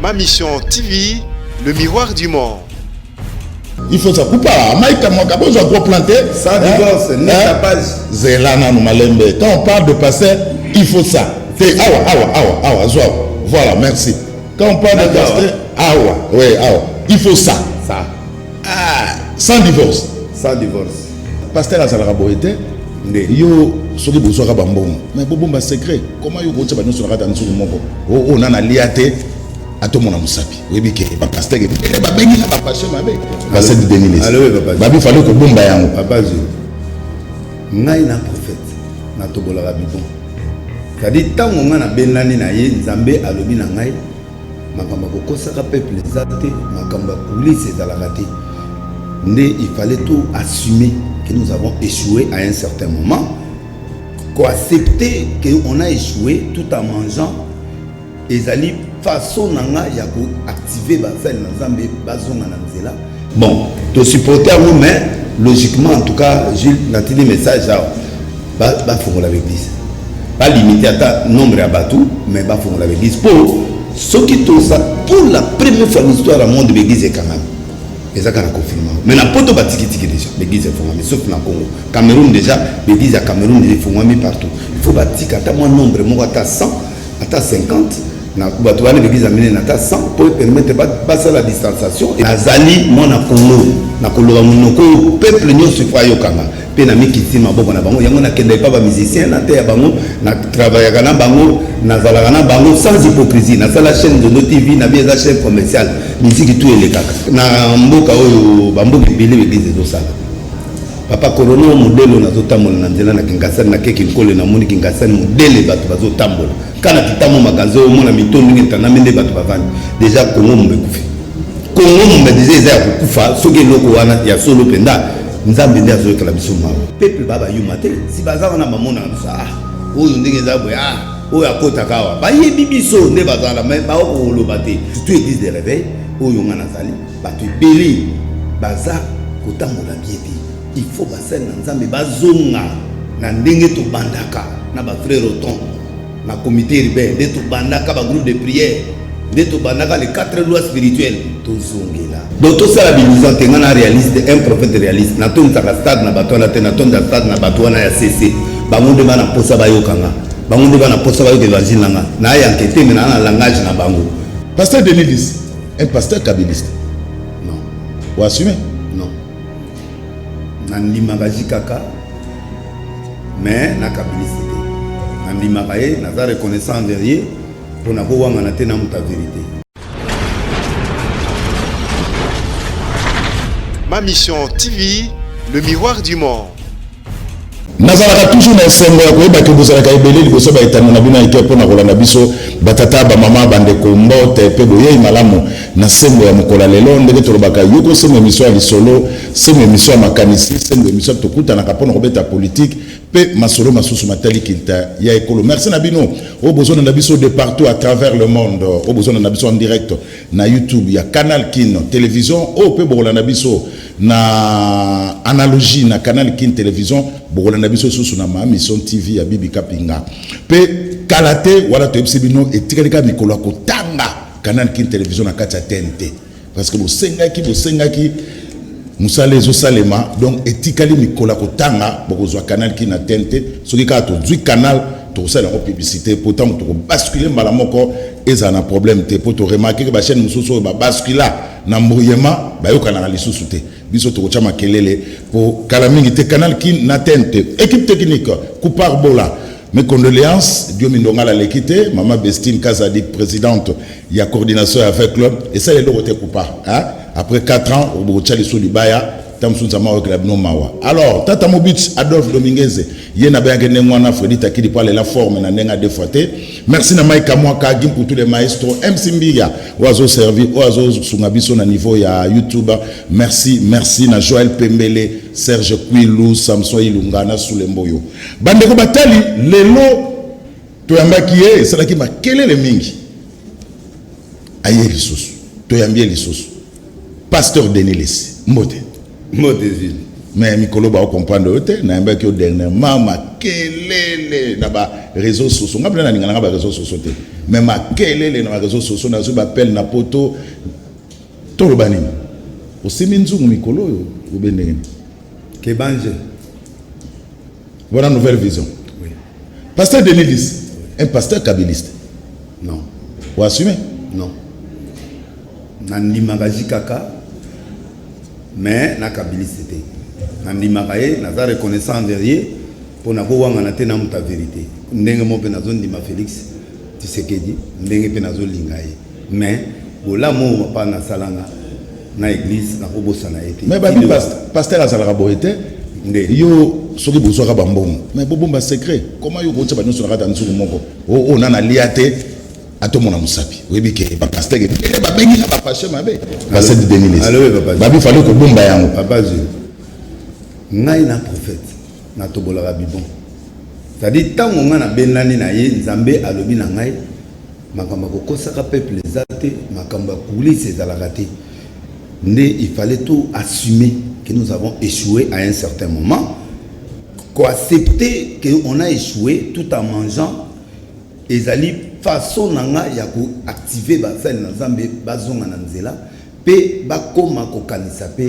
Ma mission TV, le miroir du monde. Il faut ça couper. Maïka Mwaka, bon, je dois planter. Sans divorce, n'est pas. Zélana Noumalembe. Quand on parle de pasteur, il faut ça. Awa, voilà, merci. Quand on parle de pasteur, il faut ça. Ça. Sans divorce. Sans divorce. Pasteur a la boité. Yo, ce qui vous aura bambon. Mais bon, secret. Comment yo vous savez nous sur la rade en dessous de mon corps. On a liaté. À tout le monde a moussapi. Oui, mais il va passer. Il va bien passer ma belle. Passer de 2010. Alors, papa. Il fallait que bon bayan. Papa, je. Naï na prophète. Na tobola rabibon. C'est-à-dire, tant qu'on a ben l'année naïe, Nzambé a lobi na naï. Makamba koko saka peuple zate. Makamba police dans la raté. Il fallait tout assumer que nous avons échoué à un certain moment. Accepter qu'on a échoué tout en mangeant. Et ali façon nanga ya ko activer basel na Zambé bazonga na nzela. Bon, to supporter nous mais logiquement en tout cas Gilles n'a dit message là ba fongola avec l'église. Pas limiter à nombre à batou mais ba fongola avec l'église pour ce qui tout ça pour la première fois dans l'histoire du monde de l'église est quand même. Et ça quand confinement. Mais la poto batiki déjà l'église est fondée sauf na Congo. Cameroun déjà l'église à Cameroun il est fondée partout. Il faut batiki à moins nombre moi à 100 à 50 na batouane l'église amené na 100 pour permettre passer la distanciation et azali mona Congo na koloba monoko peuple nyo sifayo kanga pe na mikiti maboko na bango yango na kende pa ba musicien na te ya bango na travailler kana bango na zala kana bango sans hypocrisie na sala chaîne de TV na bien za chaîne commerciale musique tout ele kaka na mboka oyo bamboka ebele l'église zo sala papa corona modelo na zotambola na nzela na kingasani na keki nkole na moni kingasani modele bato bazotambola kana kitamo magazo mona mitondo ngeta mende bato bavandi déjà Congo mbekufi Congo mbe déjà ya kukufa soki loko wana ya solo penda nzambe ndia zo kala biso mawo peuple baba yumate si bazana na mamona sa oyo ndenge zabo ya oyo akota kawa bayebi biso nde bazala mais ba okoloba te tout église de réveil oyo ngana zali bato ebele baza kotambola biebi. Il faut passer dans Nzambe bazonga na ndenge to bandaka na ba frère Oton na comité urbain de to bandaka ba groupe de prière de to bandaka les 4 lois spirituelles to zongela donc tout ça la Bible tenga na réaliste un prophète réaliste na ton stade na bato na tena ton stade na bato na ya CC bango de bana posa ba yokanga bango de bana posa ba yo évangile nanga na ya enquêter mais na langage na bango. Pasteur Denis, un pasteur kabyliste. Non. Ou assumer? Non. Nandimaka jikaka mais na kabilisité nandimaka ye naza reconnaissant envers ye pour na kowanga na te na muta vérité. Ma mission TV, le miroir du monde. Nazalaka toujours na sengo ya koyeba ke bozalaka ebele liboso baetana na bino eke mpona kolanda biso batata bamama bandeko mbote mpe boyei malamu na sengo ya mokolo lelo ndenge tolobaka yoko sengo émission ya lisolo sengo émission ya makanisi sengo émission tokutanaka mpona kobeta politique mpe masolo masusu matali kinta ya ekolo. Merci na bino oyo bozona na biso de partout à travers le monde oyo bozona na biso en direct na YouTube ya Canal Kin télévision oyo mpe bokolanda biso na analogie na Canal Kin télévision bokolanda biso susu na ma mission TV ya Bibi Kapinga pe kalate wala to ebisibino etikalika mikolo ya kotanga Canal Kin télévision na kati ya TNT parce que bosengaki musale zo salema donc etikali mikolo ya kotanga bokozwa Canal Kin na TNT soki kaka tozwi canal tokosala yango publicité pourtant tokobascule mbala moko eza na problème te po toremarke ke bachaîne mosusu oyo babascula na mbuyema bayokanaka lisusu te biso tokotya makelele po kala mingi te Canal Kin na TNT. Équipe technique Koupar Bola mes condoléances Diomi Ndongala l'équité Maman Bestine Kazadik présidente il y a coordination avec club et ça les logoté Koupar hein? Après 4 ans au Bogotcha les Solibaya alors Tata Mobitch Adolphe Dominguez yena bayangene mwana Freddy Takidi parle la forme na nenga défaté. Merci na Mike Mwaka Gim pour tous les maestros MC Mbia oazo servi oazo sungabiso na niveau ya YouTube. Merci na Joël Pembele Serge Kwilu Samson Ilunga na Sulemboyo bandeko batali lelo toyambaki ye salaki makelele mingi aye lisusu toyambie lisusu Pasteur Denis Mbote Modésine. mais mikolo ba comprendre te na mba ki dernièrement makelele na ba réseaux sociaux ngapela na ninga na ba réseaux sociaux te mais makelele na ba réseaux sociaux na zo ba appel na poto to lo bani osimi nzungu mikolo o benengeni ke banje. Voilà une nouvelle vision. Oui. Pasteur Denis Lis, un pasteur kabyliste. Non. Vous assumez? Non. Nandi magaji kaka, mais na kabyliste te. Nandi magaye, naza reconnaissant envers pour na ko wanga na te na muta vérité. Ndenge mo pe na zone di ma Félix Tshisekedi, ndenge pe na zo lingaye. Mais bola mo pa na salanga na église na ko bosana ete. Mais babi pasteur azalaka boete. Yo soki bozwaka bambongo mais bobomba secret comment yo kotsa banyo sur rata nsuku moko o nana liate atomona musapi oyebi ke ba pasteur ke ba bengi ba pasteur mabe pasteur de Denis babi fallait ko bomba yango papa je ngai na prophète na tobola bibon c'est-à-dire tango nga na benani na ye nzambe alobi na ngai makamba ko kosaka peuple zate makamba kulise ezalaka te nde il fallait tout assumer que nous avons échoué à un certain moment, qu'accepter qu'on a échoué tout en mangeant, et zali façon nanga ya ko activer ba sel na Nzambe bazonga na nzela pe ba koma ko kanisa pe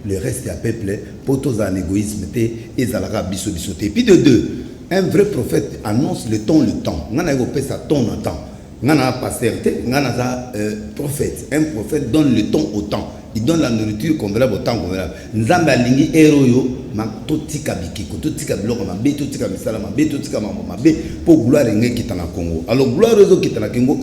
le reste ya peuple pour tous en égoïsme te ezalaka biso biso te. Puis de deux, un vrai prophète annonce le temps ngana ko pesa ton na temps ngana pasteur te ngana za prophète, un prophète donne le temps au temps. Il donne la nourriture convenable au temps convenable. Nzambe alingi eroyo ma totika bikiko totika biloko mabe totika misala mabe totika mambo mabe pour gloire ngé kita na Congo. Alors gloire ozo kita na Congo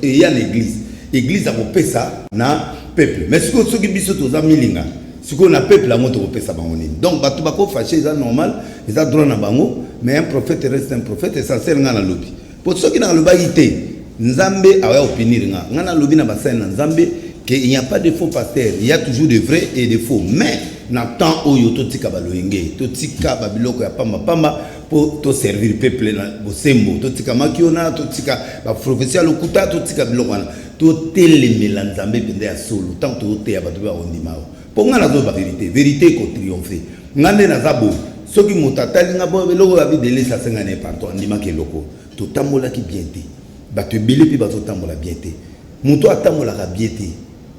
et ya l'église. Église a kopesa na peuple. Mais ce qui biso toza milinga. Ce qu'on a peuple la moto kopesa bango nini. Donc batu bako fâché ça normal, ils a droit na bango, mais un prophète reste un prophète essentiel nga na lobi. Pour ceux qui na loba ité, Nzambe awa opinir nga. Nga na lobi na basai na Nzambe qu'il n'y a pas de faux pasteurs, il y a toujours de vrais et de faux. Mais, n'attend oyo totika baloenge, totika babiloko ya pamba pour te servir le peuple na bosembo, totika makiona, totika ba prophétie lokuta, totika biloko na, to telemela Nzambe pende ya solo, tant to te ya batu ba ondimao. Pour nga na zo ba vérité ko triompher. Ngande na zabo, soki motatali nga bo biloko ba bidele sa senga ne partout andima ke loko. To tambola ki bien te. Batu bele pi ba to tambola bien te. Muto atamola ka bien te.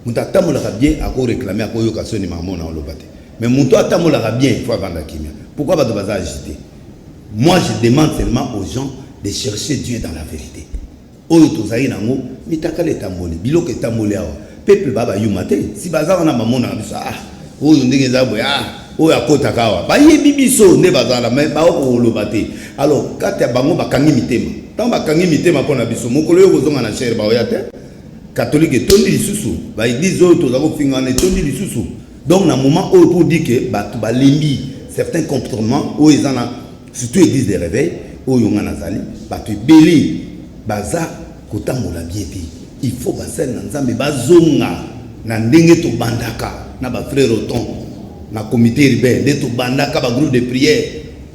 Muto atamola ka bien a ko réclamer a ko yokaso ni maman na olobate. Mais muto atamola ka bien il faut vendre kimia. Pourquoi ba to baza agiter? Moi je demande seulement aux gens de chercher Dieu dans la vérité. Oyo tozali nango mitakale tamboli biloko tamboli awa. Peuple baba yumate si baza wana maman na biso oyo ndenge zabo oyo akota kawa. Ba yebi biso ne bazala mais ba ko olobate. Alors kati ya bango bakangi mitema. Tant bakangi mitema pona biso mokolo yo kozonga na cher ba oyate. Catholique tondi lisusu ba église oyo tozako fingana tondi lisusu. Donc na moment où pour dire que batu balembi certains comportements où ils en a surtout église de réveil où yonga nazali batu belé baza kotambola biété. Il faut basel na nzambe bazonga na ndenge to bandaka na ba frère Oton na comité urbain de to bandaka ba groupe de prière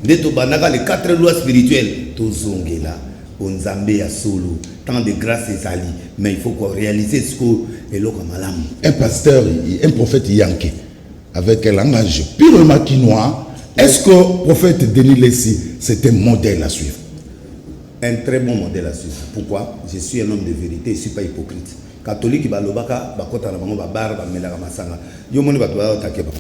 de to bandaka les 4 lois spirituelles to zongela onzambe ya solo tant de grâce ezali mais il faut qu'on réalise ce que eloko malamu. Un pasteur, un prophète yanké avec un langage purement quinois. Est-ce que le prophète Denis Lessi c'est un modèle à suivre? Un très bon modèle à suivre. Pourquoi? Je suis un homme de vérité, je ne suis pas hypocrite. Catholique balobaka bakota na bango babar ba melaka masanga. Yo moni bato ba takeba.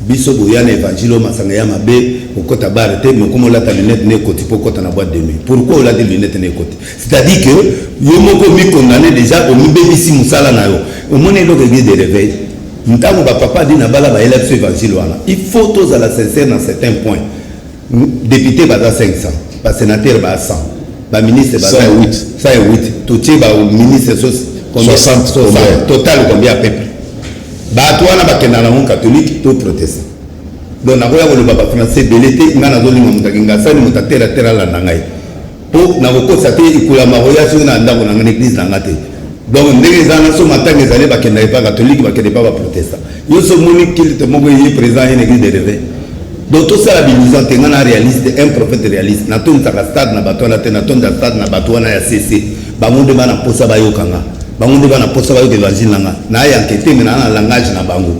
Biso boya na évangile masanga ya mabe okota bar te mais comme on l'a ta lunette ne koti pokota na boîte de nuit. Pourquoi on l'a des lunettes ne koti? C'est-à-dire que yo moko mi condamné déjà au mibebisi musala na yo. Au moni lo église de réveil. Ntango ba papa dit na bala ba élève évangile wana. Il faut tous à la sincère dans certains points. Député bada 500, ba sénateur ba 100. Ba ministre ba 108 tout ba ministre 60 total combien peuple ba toi na bakenda na mon catholique tout protestant donc na koya ko ba français belete ngana zo linga mutakinga sani mutatera tera la ngai po na ko sa te ikula maroya so na ndako na église na ngate donc ndenge zana so matanga zale bakenda pas catholique bakenda pas protestant yo so moni qu'il te mogo yi présent en église de réveil. Donc tout ça la bilisant ngana réaliste un prophète réaliste na ton ta stade na bato na te na ton da stade na bato na ya CC ba monde bana posa ba yokanga bango bana posa ba l'évangile nanga na ya enquêter mais na langage na bango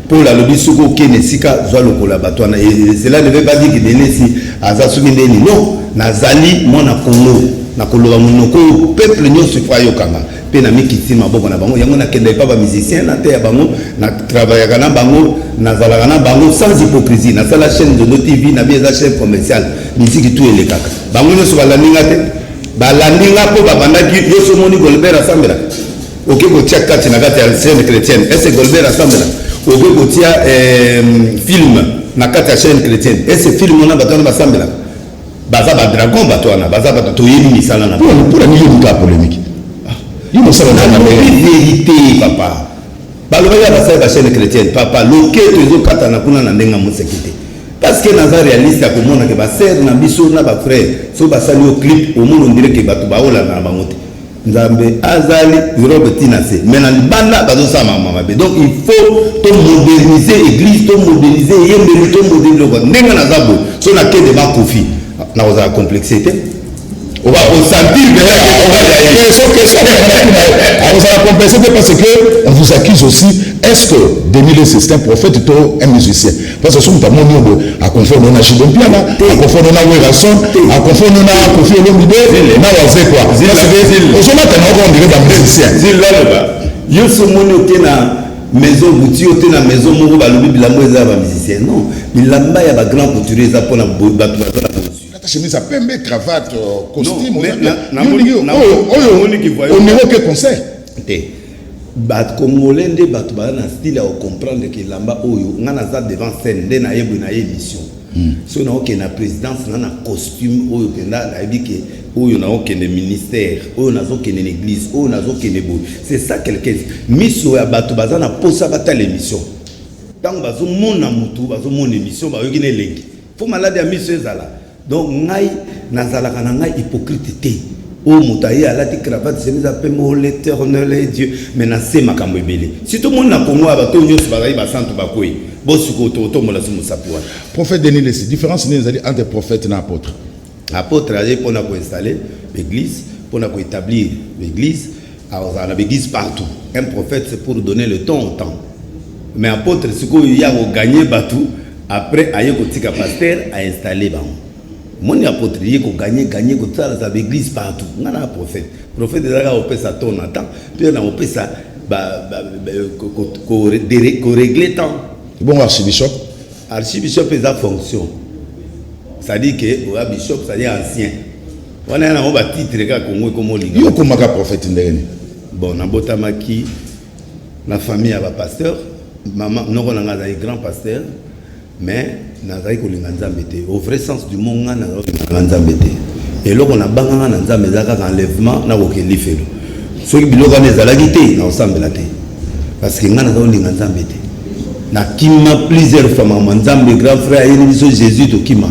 pour la lobby soko kene sika zwa lokola batwana et cela ne veut pas dire que denesi aza soki ndeni non nazali mwana Congo na koloba monoko peuple nyonso fa yokanga pe na mikiti maboko na bango yango na kende pa ba musicien na te ya bango na travailler kana bango na zala kana bango sans hypocrisie na sala chaîne de TV na bien chaîne commerciale musique tout ele kaka bango nyonso balandinga te balandinga po babandaki yoso moni Golbert asambela OK ko tia kati na kati ya chaîne chrétienne est-ce que Golbert asambela OK ko tia film na kati ya chaîne chrétienne est-ce que film na batona basambela baza ba dragon batona baza ba to yeli misala na pour la niveau de polémique il me semble na vérité papa baloba ya basala ba chaîne chrétienne papa loketo ezo kata na kuna na ndenga musekite parce que naza réaliste ya komona ke ba sœur na biso na ba frère so basali au clip au monde on dirait que batu baola na bangote nzambe azali robetina se mais na libanda bazo sa mama be donc il faut to moderniser église to moderniser yembe to moderniser ndenga na zabo so na kende ba kofi na oza complexité on va ressentir que la complexité parce que on vous accuse aussi est-ce que Demile c'est un prophète ou un musicien parce que son tamon nyobo a confondre na Chidonpiana a confondre na Werason a confondre na Kofi Olomide na waze quoi parce que ozoma tena on dirait ba musicien zilaloba yoso moni okena maison bouti ote na maison moko balobi bilambo eza ba musicien non bilamba ya ba grand couturier za pona batu bazala chemise à pembe, cravate, costume. Au niveau que concert. Bat Congolais de Batouba na style à comprendre que lamba oyo ngana za devant scène de na yebu na émission. So na ok na présidence na costume oyo penda na yebi que oyo na ok ne ministère oyo na zo ke ne église oyo na zo ke ne bo. C'est ça quelqu'un miso ya Batouba na posa bata l'émission. Tant bazo mona mutu bazo mona émission ba yoki ne lengi. Faut malade ya miso ezala. Donc ngai nazalaka na ngai hypocrite te o mutaye alati cravate chemise apemo l'éternel est Dieu mais na se makambo ebele si tout le monde na Congo abato nyonso bazali basantu bakoyi bosiko to mola sumu sapwa prophète Denis Lessi différence ni ezali entre prophète na apôtre ali pona ko installer l'église pona ko établir l'église alors on a l'église partout un prophète c'est pour donner le temps au temps mais apôtre siko ya ko gagner batou après aye ko tika pasteur a installer ba mon apôtre il ko gagner ko tsala za l'église partout ngana prophète ezaka opesa ton attend puis na opesa ko régler temps bon archibishop eza fonction ça dit que o bishop ça dit ancien on a un titre ka Congo comme linga yo komaka prophète ndeni bon na botamaki la famille ya ba pasteur maman noko na nga grand pasteur mais nazali kolinga nzambe te au vrai sens du mot nga nazali kolinga nzambe te eloko na banganga na nzambe ezaka enlèvement na kokeli felo soki biloko wana ezalaki te na osambela te parce que nga nazali kolinga nzambe te na kima plusieurs fois mama nzambe grand frère ayeli biso Jésus tokima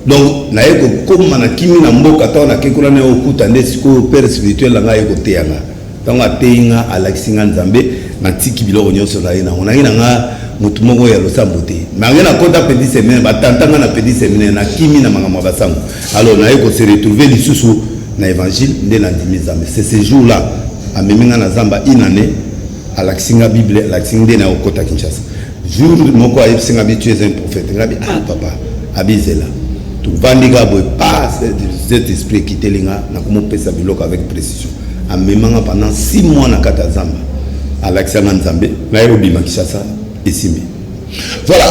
donc naye kokoma na kimi na mboka ntango nakekula na okuta nde sikoyo père spirituel nanga aye koteyanga ntango ateyi nga alakisi nga nzambe natiki biloko nyonso na ye nango nangi nanga mutu moko ya losambo te nange nakota petit semaine batantanga na petit semaine na kimi na makambo ya basango alors naye kose retrouver lisusu na évangile nde nandimi nzambe c'est ce jour là amemi nga na zamba une année alakisi nga bible alakisi nde na okota Kinshasa jour moko ayebisi nga bi tu es un prophète ngabi ah papa abizela tuvandika boye pas cet esprit kitelinga na komopesa biloko avec précision amemanga pendant 6 mois na kata zamba alakisa nga nzambe naye obima Kinshasa esimi. Voilà,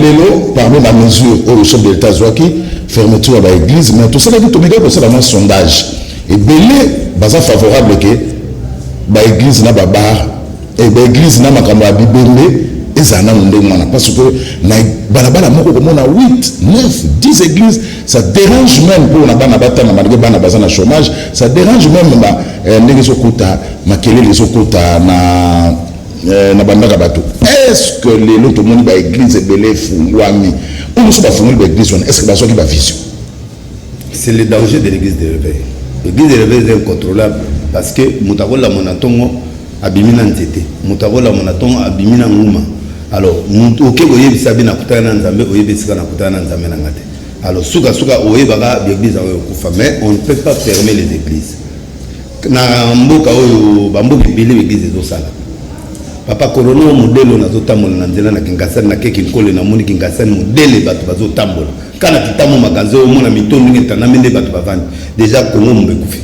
lelo parmi la mesure où le chef de l'État Zouaki fermeture à l'église, mais tout ça là tout méga pour ça dans un sondage et belé baza favorable que ba église na babar et ba église na makambo ya bibende ezana ndengwana parce que na balabala moko comme on a 8, 9, 10 églises ça dérange même pour na bana batana malgré bana bazana chômage ça dérange même ba ndenge sokota makelele sokota na bandaka bato est-ce que les autres monde ba église belé fungwami on se ba fungwami ba église est-ce que ba soki ba vision c'est le danger de l'église de réveil. L'église de réveil est incontrôlable parce que mutakola monatongo abimina ntete mutakola monatongo abimina nguma alors oke oyebisa bina kutana nzambe oyebisika na kutana nzambe na ngate alors suka oyebaka l'église ayo kufa mais on ne peut pas fermer les églises na mboka oyo bamboka ebele l'église ezosala papa corona modèle na zotambola na nzela na kingasani na keki nkole na moni kingasani modèle bato bazotambola kana kitamo magasin au mona mitondo ngeta na mende bato bavandi déjà Congo mbe kufi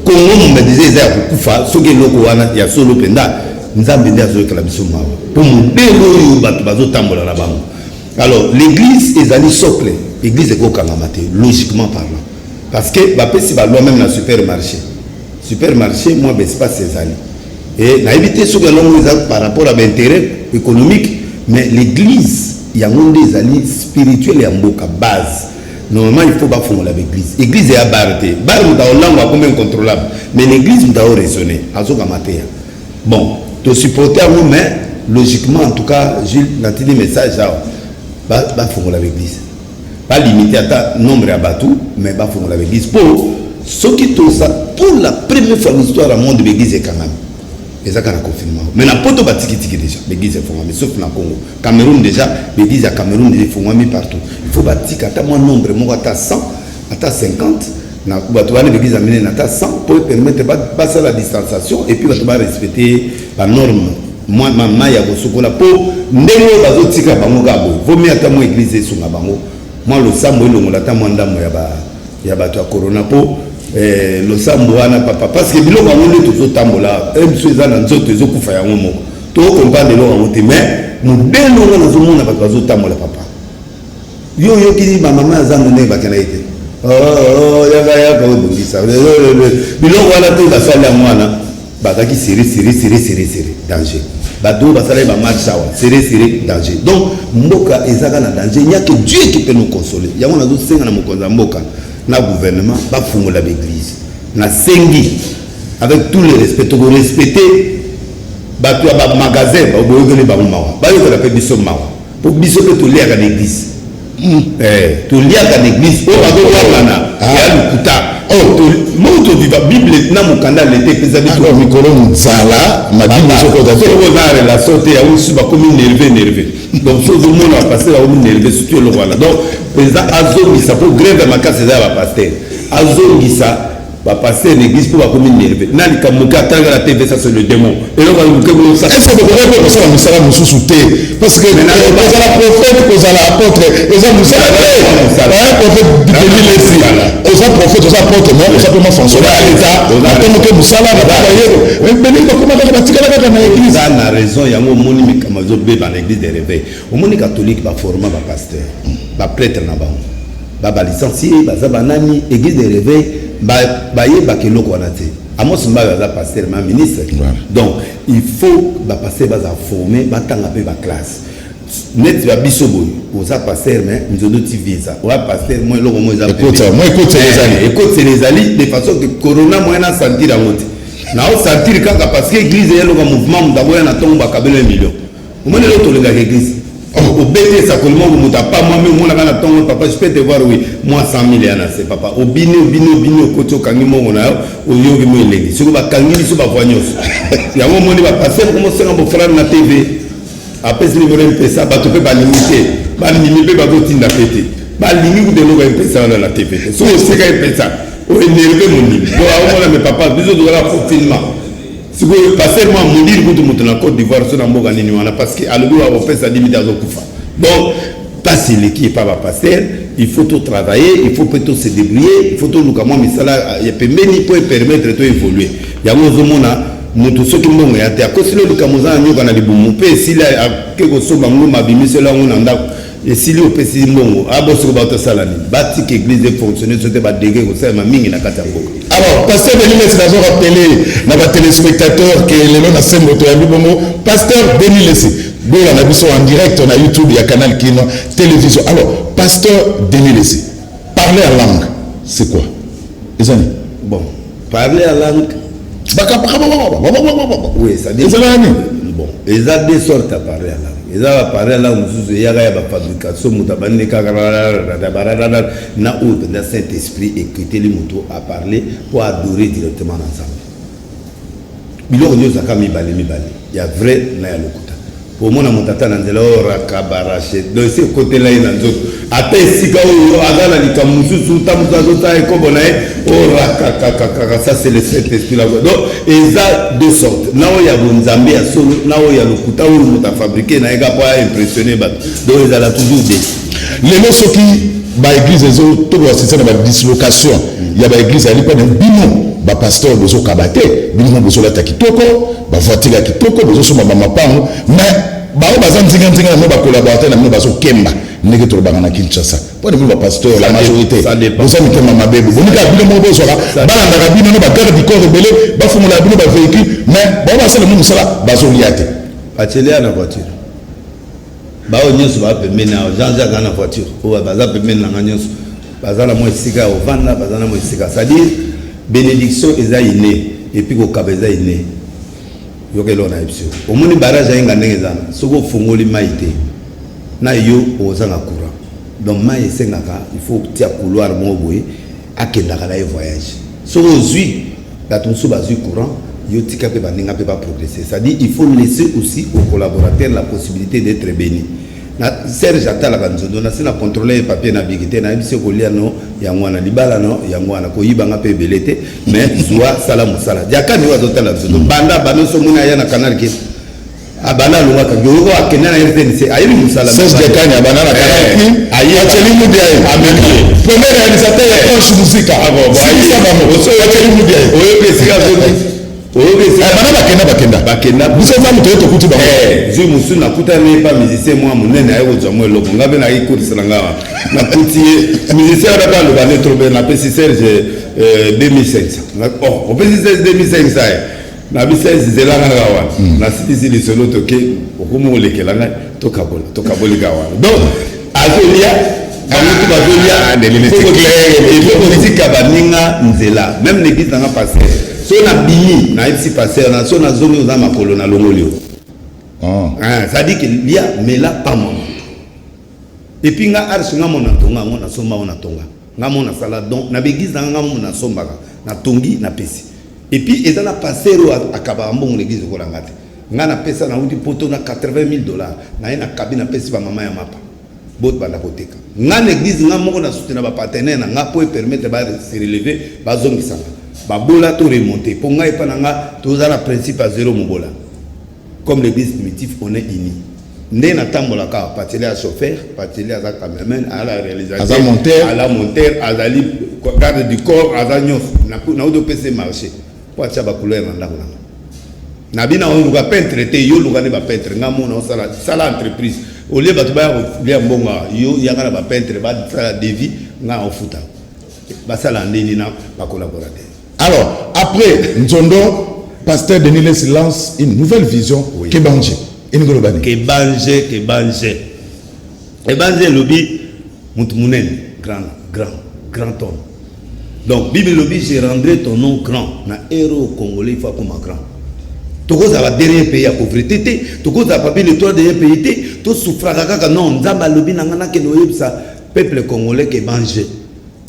Congo mbe déjà eza kufa soki loko wana ya solo penda nzambe ndi azoyekala biso mawa pour modèle oyo bato bazotambola na bango. Alors l'église ezali socle église ekokangama te logiquement parlant parce que bapesi baloi même na supermarché moi espace ezali et na éviter ce que l'on par rapport à l'intérêt économique mais l'église yango nde ezali spirituel ya mboka base. Normalement il faut pas fondre l'église. L'église est à barre muta olango comme incontrôlable mais l'église muta o raisonner azoka matéya bon to supporter nous mais logiquement en tout cas Gilles n'a dit message ba fondre l'église pas limiter à nombre à batou mais ba fondre l'église pour ce qui tout ça pour la première fois dans l'histoire du monde de l'église est quand même et ça quand confinement mais na poto batiki déjà l'église est fondée sauf na Congo Cameroun déjà l'église à Cameroun est fondée partout il faut batiki à moins nombre moi à 100 à 50 na bato wana l'église amener na 100 pour permettre passer la distanciation et puis bato ba respecter la norme moi maman ya bosokola pour ndenge bazotika bango gabo vaut mieux ata moi église esunga bango moi le sambo elongola ta mwandamo ya bato ya corona pour le sambo wana papa parce que biloko yango nde tozotambola biso eza na nzoto ezokufa yango moko tokomprendre eloko yango te mais modele onga nazomona bato bazotambola papa yo yokili bamama ya zando ndenge bakenda ye te yaka obongisa biloko wana te basali yango wana bazalaki seri danger bato basala bamarche awa seri danger donc mboka ezaka na danger il n'y a que Dieu qui peut nous consoler yango nazosenga na mokonzi ya mboka na gouvernement bafungola l'église na sengi avec tout le respect to respecter bato ya ba magasin ba boyokele ba mawa ba yokola pe biso mawa pour biso pe to liaka na église to liaka na église o bato wana ya lukuta to moto viva bible na mukanda l'été pesa biso mikolo nzala madini soko da to na relation te ya usu ba comme nerveux donc so tout le monde va passer là au nerveux surtout le voilà donc président azongisa pour grève makasi za ba pasteur azongisa ba passer l'église pour ba comme nerveux nani kamuka tanga la TV ça c'est le démon et donc on peut ça est-ce que vous pouvez faire ça musala mususu te parce que vous la prophète vous la apôtre vous a musala un prophète Démilesi vous a prophète vous a apôtre non simplement fonctionner à l'état attendre que musala na ba yero mais beniko comment ka batikala ka na église ça na raison yango moni mikamazo be dans l'église des réveils au moni catholique ba former ba pasteur ba prêtre na ba licencié ba za banani église des réveils ba yeba keloko wana te Amos Mbaga za pasteur ma ministre donc il faut ba pasteur ba za former ba tanga pe ba classe net ba biso boy oza pasteur mais nzodo ti visa oza pasteur moi loko moi za écoute les alliés de façon que corona moi na sentir yango te na o sentir kaka parce que église yelo ka mouvement mutaboya na tongo ba kabelo 1 million omone lo to le ga église au BT ça comment vous muta pas moi même moi na tongo papa je peux te voir oui moi 100 000 yana c'est papa obino koto kangi mo na o yogi mo elengi siko ba kangi so ba voignos yango moni ba passer comme ça na bo frère na TV après ce niveau mpesa bato pe ba limité ba limité ba gotinda pété ba limité de logo mpesa na la TV so c'est ka mpesa o énervé mon ni do a mon papa biso do la confinement si vous passez moi mon dire que tout na Côte d'Ivoire so na mboka nini wana parce que alobi wa pesa limité azokufa donc passer l'équipe pas passer il faut tout travailler il faut plutôt se débrouiller il faut tout nous comment misala ya pembeni pour permettre de évoluer yango zomona moto soki mbongo ya te akosilo likamoza nyoka na libumu pe sila akeko somba ngoma bimisela ngona ndako esili opesi mbongo abosoko bato sala ni bati que église de fonctionner sote ba dégué ko ça ma mingi na kata mboka. Alors pasteur Démilesi nazo rappeler na ba téléspectateurs que lelo na sembo to ya bibomo pasteur Démilesi bola na biso en direct na YouTube ya canal Kino télévision. Alors pasteur Démilesi parler en langue c'est quoi ezani bon parler en langue oui, ça dit bon, ils ont des sortes à parler là. Ils ont parlé là où il y a la fabrication, na où le Saint-Esprit écouter les motos à parler pour adorer directement ensemble. Il y a vrai na ya lokuta. au moins mon tata nanzela oraka barache donc c'est côté là il nzoto ata esika oyo azala likamususu tamusazo ta ekobona oraka kaka ça c'est le Saint-Esprit là donc eza de sorte na oya bonzambe ya solo na oya lokuta oyo muta fabriquer na ega pour impressionner bato donc ezala toujours des les mots qui ba église ezo to ba système ba dislocation ya ba église ali pa bino ba pasteur bozo kabate bino bozo la takitoko ba voiture ya kitoko bozo soma mama pango mais ba baza nzinga na ba collaborateur na bazo kemba ndenge to ba na Kinshasa pour nous ba pasteur la majorité bozo mikema mabebe bonika bino mo bozo ba na ndaka bino ba garde du corps rebelle ba fumula bino ba véhicule mais ba sala mu sala bazo liate atelier na voiture bao nyonso bapembe na Jean-Jacques na voiture oyo baza pembe na nyonso baza na mo esika ovanda baza na mo esika c'est-à-dire bénédiction eza iné et puis kokaba eza iné yokelo na epsio omoni barrage ainga ndenge ezana soko fungoli mai te na yo ozanga courant donc mai esengaka il faut tia couloir mo boye akendaka na voyage soko ozwi bato mosusu bazwi courant yo tika pe baninga pe ba progresser c'est-à-dire il faut laisser aussi aux collaborateurs la possibilité d'être bénis na Serge Atala kanzondo na sina contrôler papier na bigité na biso ko lia no ya ngwana libala no ya ngwana ko yibanga pe belete mais soit sala musala jakani wa zotala zondo banda bano so muna ya na canal ki abana lunga ka yo ko akena na RTNC ayi musala Serge jakani abana na canal ki ayi acheli mudia ameni premier réalisateur ya Conche Musica abo ayi sama mo so acheli mudia oyo pesika zondo bakenda biso fa muto to kuti bango zui musu na kuta ne pas musicien moi monene ayo jamwe lo ngabe na ikurisa ngaba na kuti musicien da ba lo ba ne trobe na pesi Serge 2500 oh o pesi 2500 na bisenzi zela ngawa na sitisi li solo toke okumu lekela nga to kaboli gawa donc azolia amutu bazolia et politique baninga nzela même l'église na passé so na bini na ipsi passer na so na zone za makolo na longolio ça dit que lia mais là pas maman et puis nga arche nga mona tonga mona somba mona tonga nga mona sala donc na l'église nga mona somba na tongi na pesi et puis eza na passer akaba mbongo l'église ko langate nga na pesa na uti poto na $80,000 na ina kabina pesi ba mama ya mapa bot bana koteka nga l'église nga moko na soutenir ba partenaire na nga pour permettre ba se relever ba zongisanga babola to remonter pour nga epa nga toza na principe à zéro mobola comme l'église primitive on est unis ndé na tambola ka partenaire à chauffeur partenaire à cameraman à la réalisation à la monteur à la garde du corps à la nyos na odo pc marché pour acha ba couleur na ndako na bina on luka peintre te yo luka ne ba peintre nga mona sala entreprise au lieu ba to ba ya mbonga yo yanga na ba peintre ba sala devis nga en futa ba sala ndeni na ba collaborateur. Alors, après, Nzondo, pasteur Denis se lance une nouvelle vision. Oui. Kebanje. Kebanje. Lobby, Moutmounen, grand homme. Donc, Bible Lobby, j'ai rendu ton nom grand. Na héros congolais, il faut comme grand. Toko za ba dernier pays à pauvreté. Toko za papi le toit dernier pays. To souffra kaka non. Nzamba Lobby nangana ke no yebsa peuple congolais Kebanje.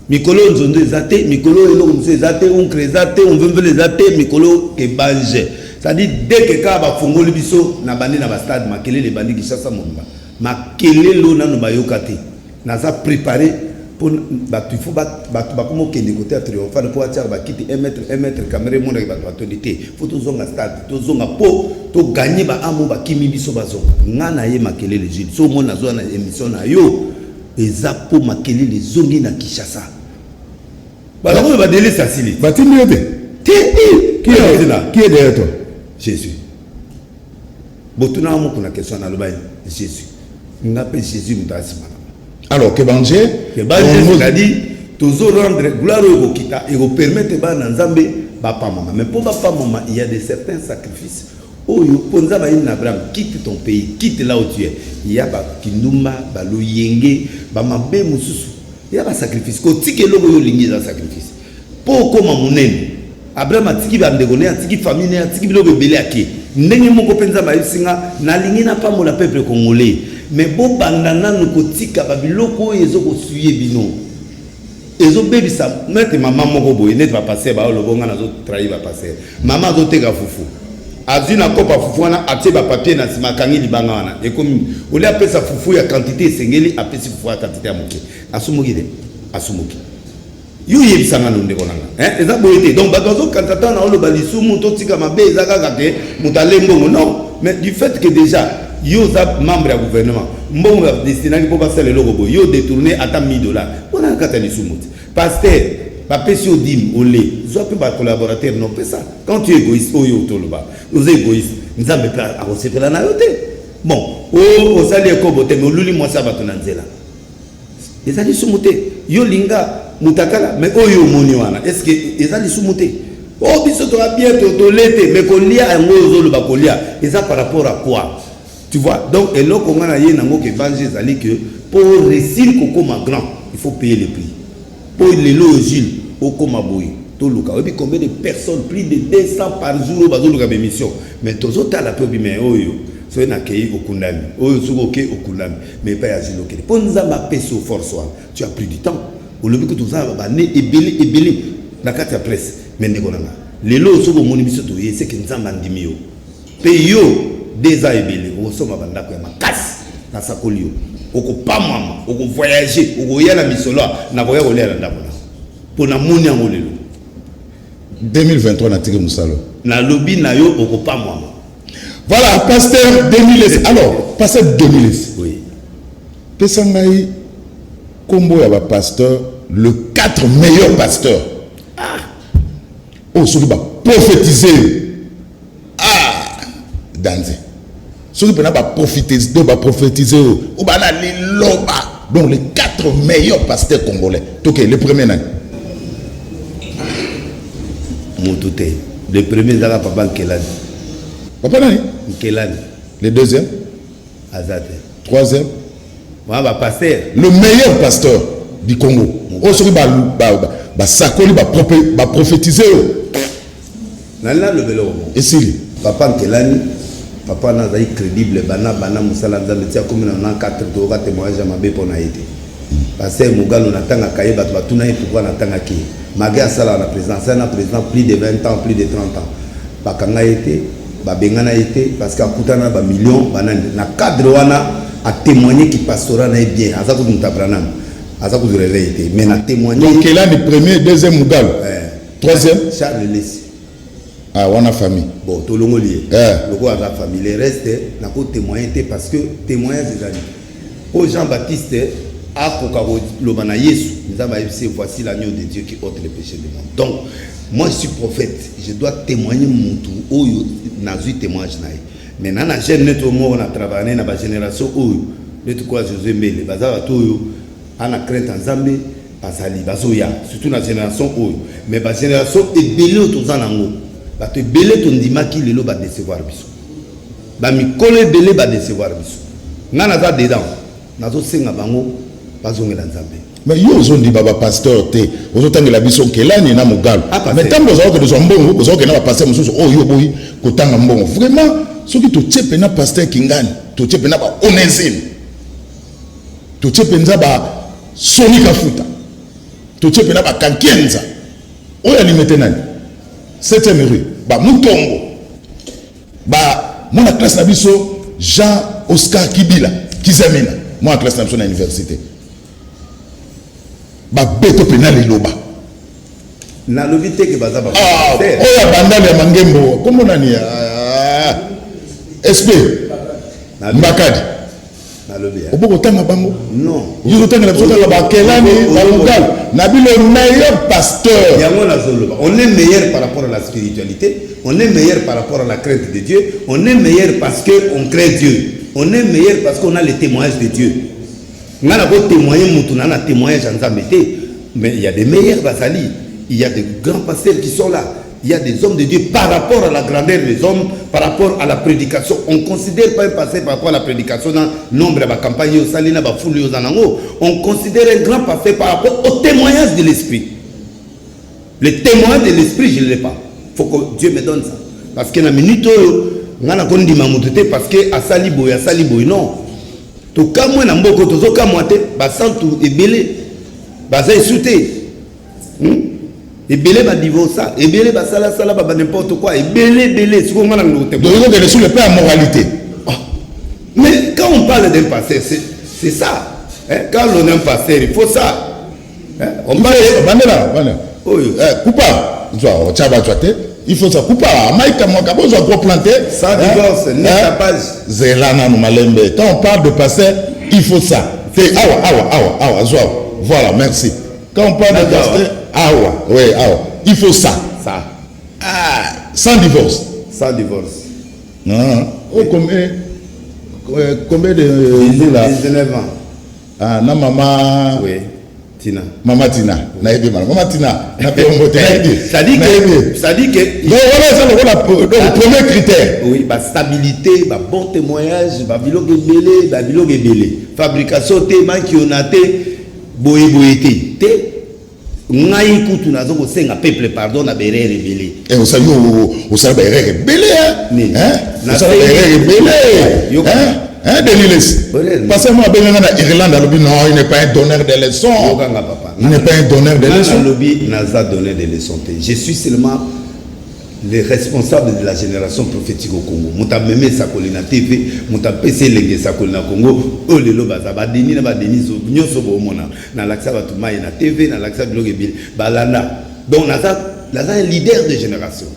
Mikolo nzondo ezate mikolo eloko mse ezate on krezate on veut ezate mikolo Kebanje c'est-à-dire dès que ka ba fongoli biso na bandi na ba stade makele le bandi Kinshasa momba makele lo na no bayokate na za préparer pour ba tu faut ba comme ke côté triomphal pour atia ba kiti 1 mètre caméra monde ba autorité faut to zonga stade to zonga po to gagner ba amo ba kimi biso ba zonga ngana ye makele le Gilles so mona zo na émission na yo eza po makele les zongi na Kinshasa ba ko ba délai facile ba timiote qui est là qui est derrière toi Jésus botuna mo kuna question na loba Jésus ngape Jésus mutasi alors Kebanje c'est-à-dire toujours rendre gloire au kita et vous permettre ba na nzambe ba pa mama mais pour ba pa mama il y a des certains sacrifices. Oh, pour Abraham, quitte ton pays, quitte là où tu es. Il y a Kindumba, Balo Yenge, Bamabe Moussousou. Il y a un sacrifice. Quand tu es logo lingi un sacrifice. Pour comment mon Abraham a tiki bandegone, a tiki famille, a tiki logo belé à qui. N'engue moko penza maïsinga, na lingi na pas mon la peuple congolais. Mais bon bandana no kotika babiloko ezoko suye bino. Ezo baby ça, mettre maman moko boye net va passer ba lo bonga na zo trahir va passer. Maman zo teka fufu. azina kopa fufu wana atie ba papier na sima kangi libanga wana ekomi oli apesa fufu ya quantité esengeli apesi fufu ya quantité ya moke asumuki de asumuki yo yebisanga no ndeko nanga eza boyete donc bato azo kantata na olo balisumu to tika mabe eza kaka ke mutale mbongo non mais du fait que déjà yo za membre ya gouvernement mbongo ya destinaki po basala eloko boye yo détourner ata $1000 wana kata lisumu pasteur papesi au dim au lait soit peu par collaborateur non pas ça quand tu es égoïste oh yo toloba nous égoïste nous avons pas à recevoir la naïveté bon oh ça les kobote mais luli moi ça va ton nzela les ali sumuté yo linga mutakala mais oh yo moni wana est-ce que les ali sumuté oh biso to bien to lete mais kolia ngo zolo ba kolia et ça par rapport à quoi tu vois donc et là qu'on a yé nango que évangile zali que pour réussir koko ma grand il faut payer le prix. Pour les logiques au Komaboui, Toluka. Et puis combien de personnes, plus de 200 par jour, au émission. Mais tous autres, la peu, mais oyo, soit n'a qu'à au Kundami, oyo, soit ok au Kundami, mais pas à Ziloké. Pour nous avoir péso force, tu as pris du temps. Au lieu que tout ça va né et belé, la carte à presse, mais n'est-ce pas. Les lots sont au monde, c'est que nous avons dit mieux. Payo, des ans et belé, au sommet, on a casse, dans sa colio. Oko pas maman, oko voyager, oko y la mission là, na voya aller à la dame. Pour na moni en olelo. 2023 na tiré musalo. Na lobby na yo oko pas maman. Voilà, pasteur 2010. Alors, pasteur 2010. Oui. Pesangai combo ya ba pasteur, le 4 meilleurs pasteurs. Ah. Oh, celui va prophétiser. Ah, danser. Ceux qui peuvent prophétiser, ou bien les loba, donc les 4 meilleurs pasteurs congolais. Ok, le premier nan. Moutouté. Le premier c'est Papa Nkelani. Papa nani? Nkelani. Le deuxième? Azate. Troisième? Moi, pasteur. Le meilleur pasteur du Congo. Oh, ceux qui va prophétiser. Nana le vélo. Et si? Papa Nkelani. Papa n'a pas crédible, bana musala nzambe tia comme na 4 doka témoignage à mabe pour na été. Parce que Mugalo natanga kaye bato batuna et pourquoi natanga ki. Maga sala na présidence, na président plus de 20 ans, plus de 30 ans. Bakanga été, ba bengana été parce qu'à kutana ba millions bana na cadre wana a témoigner qui pastora na bien. Asa ko mutabranam. Asa ko réveiller mais na témoigner. Donc il a le premier, deuxième Mugalo. Troisième Charles Lessi. Ah, on a famille. Bon, tout le monde lié. Le roi a la famille. Le reste, n'a pas témoigné parce que témoignage des amis. Au Jean-Baptiste, à Kokaro, Lobana Yesu, nous avons dit voici l'agneau de Dieu qui ôte les péchés du monde. Donc, moi je suis prophète, je dois témoigner mon tour. Oh, n'a eu témoignage. Mais dans la jeune net, on a travaillé dans la génération où, le tout quoi, José Mbele, Bazar Toyo, on a créé en Zambie, Bazali, Bazoya, surtout dans la génération où. Mais la génération est belle autour d'Anango. Parce que belé ton dimaki lelo va décevoir biso. Ba mi kole belé va décevoir biso. Ngana za dedans. Nazo senga bango bazongela nzambe. Mais yo zondi baba pasteur te. Ozo tangela biso kelani na Mugalo. Mais tant bozo que de mbongo, bozo que na pasteur mususu oh yo boyi ko tanga mbongo. Vraiment, ce qui to tchepe na pasteur Kingani, to tchepe na ba Onésime. To tchepe nza ba Sonika Futa. To tchepe na ba Kankenza. Oya limete nani? 7e rue, ba Mutombo, ba mon classe na biso Jean Oscar Kibila, Kizamina, mon classe na biso na université. Ba beto penal eloba. Na lobité que baza ba. Ah, oya bandali ya mangembo, comment nani SP Mbakadi. Na lobi. Oboko tanga bango? Non. Yo tanga la biso tanga ba Kelani, ba Mugalo. Nabi le meilleur pasteur. On est meilleur par rapport à la spiritualité, on est meilleur par rapport à la crainte de Dieu, on est meilleur parce qu'on craint Dieu, on est meilleur parce qu'on a le témoignage de Dieu. On a témoigné, on a témoignage en Zambété, mais il y a des meilleurs Basali, il y a des grands pasteurs qui sont là, il y a des hommes de Dieu par rapport à la grandeur des hommes, par rapport à la prédication. On ne considère pas un pasteur par rapport à la prédication dans le nombre de la campagne, on considère un grand pasteur par rapport au témoignage de l'esprit. Le témoignage de l'esprit, je ne l'ai pas. Il faut que Dieu me donne ça. Parce que dans la minute, on a dit parce que à Saliboy, non. Tout cas, moi, dans beaucoup de cas, moi, je suis belé, je suis sauté. Ebele ba divorce, ebele ba sala ba n'importe quoi, ebele, ce qu'on a dans le Donc il est sur le plan de moralité. Mais quand on parle d'un pasteur, c'est ça. Hein? Quand on a un pasteur, il faut ça. Hein? On parle de... Il faut ça. Coupa, Maïka Mwaka, vous avez planté. Sans divorce, n'est pas. Zélana Noumalembe. Quand on parle de pasteur, il faut ça. Voilà, merci. Quand on parle de pasteur, il faut ça. Ça. Sans divorce. Sans divorce. Non. Combien de 19 ans. Ah, na maman. Oui. Tina. Maman Tina. Maman Tina. Ça dit que. Donc voilà, c'est le premier critère. Oui, la stabilité, le bon témoignage, le bilog belé. Fabrication, qui on a boyé. Ngai kutu nazo ko senga peuple pardon na berere belé. Et on savait berere belé hein? Na berere belé. Hein Denilis. Parce que moi ben na Irlande alobi non, il n'est pas un donneur de leçons. Il n'est pas un donneur de leçons. Alobi naza donner des leçons. Je suis seulement le responsable de la génération prophétique au Congo. Muta meme sakolina TV, muta PC lenge sakolina Congo. Oh lelo baza ba deni na ba deni so nyoso bo mona. Na laksa ba tuma na TV, na laksa blog ebil. Balanda. Donc naza un leader de génération.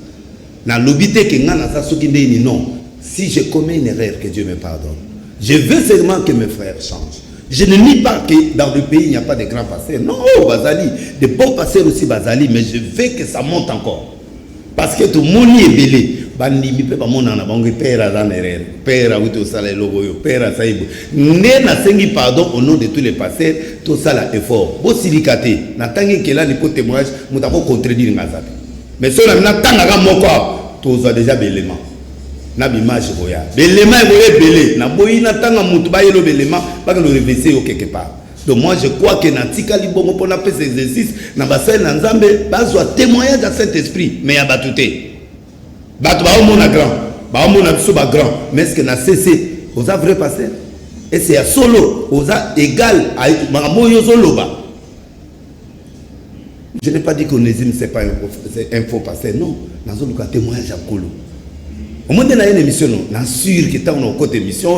Na lobité que nga naza soki ndeni non. Si je commets une erreur, que Dieu me pardonne. Je veux seulement que mes frères changent. Je ne nie pas que dans le pays il n'y a pas de grands pasteurs. Non, Bazali, de bons pasteurs aussi Bazali, mais je veux que ça monte encore. Parce que tout le monde est belé. Bandi mi pe ba mona na bango père à l'erreur. Père à wuto sala logo yo, père à saïbo. Né na sengi pardon au nom de tous les pasteurs, tout ça là effort. Bo silikate, na tangi kela ni ko témoignage, muta ko contredire ngazate. Mais cela na tanga ga moko, tout ça déjà belément. Na bimage boya. Belément boye belé, na boyi na tanga mutu ba yelo belément, ba que le réverser au quelque part. Donc moi je crois que na tika libongo pour na faire ces exercices, na basel na nzambe, ba zo témoignage à Saint-Esprit, mais ya batuté. Batu ba mona grand, ba mona biso ba grand, mais est-ce que na cessé aux a vrai pasteur? Et c'est à solo, aux a égal à mamoyo zoloba. Je n'ai pas dit qu'Onésime c'est pas un faux pasteur, non. Dans un témoignage à Kolo. Au moment où on a une émission, on est sûr que dans notre côté émission,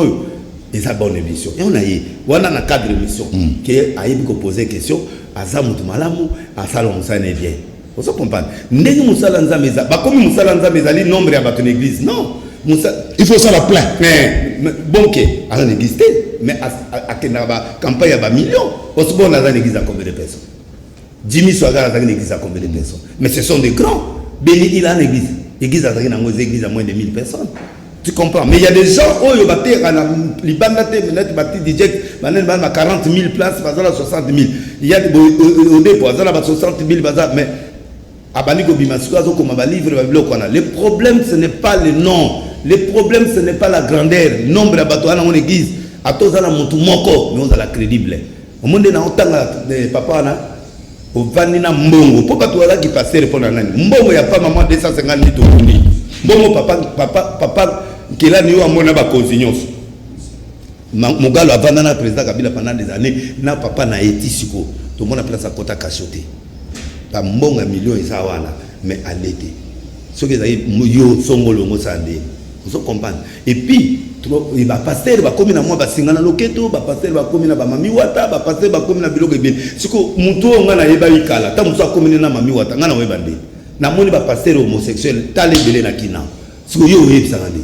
c'est une bonne émission. Et on a eu, on a un cadre d'émission qui a posé des questions à Zamoutou Malamu, à Salon Moussa bien. Vous comprenez? N'est-ce que Moussa Lanza Meza, comme Moussa Lanza Meza, le nombre à battre l'église, non. Il faut ça la plein. Mais bon, à l'église, mais à la campagne, il y a millions. Aussi bon, dans l'église, à combien de personnes? 10 000 soirs dans l'église, à combien de personnes? Mais ce sont des grands. Béni, il a une église. L'église a église à moins de 1000 personnes. Tu comprends? Mais il y a des gens, oh, ils battent, les bandes de battent, DJ, 40 000 places, 60 000. Il y a des au dépôt, 60 000, mais le problème, ce n'est pas le nom. Le problème, ce n'est pas la grandeur. Le nombre de bateaux dans l'église. À tous, on a monté moko, mais on a la crédible. Au monde, on a autant de papa, au vanina mbongo. Pourquoi tu as qui passe répondre à nani? Mbongo, il n'y a pas maman 250 litres. Mbongo, papa, qui est là, nous avons un consignation. Mon gars, le président Kabila pendant des années, n'a papa n'a été siko. Tout le monde a place à côté cachoté. Pas mbongo million et ça wana, mais à l'été. Ce que vous yo songolo mosande. Vous comprenez? Et puis, il va passer, il va comme na moi, va singana loketo, va passer, il va comme na mami wata, va passer, il va comme na bilogo bien. Ce que muto on a yeba ikala, ta muso comme na mami wata, ngana webande. Na moni va passer homosexuel, tale belé na kina. Ce que yo yeb sangande.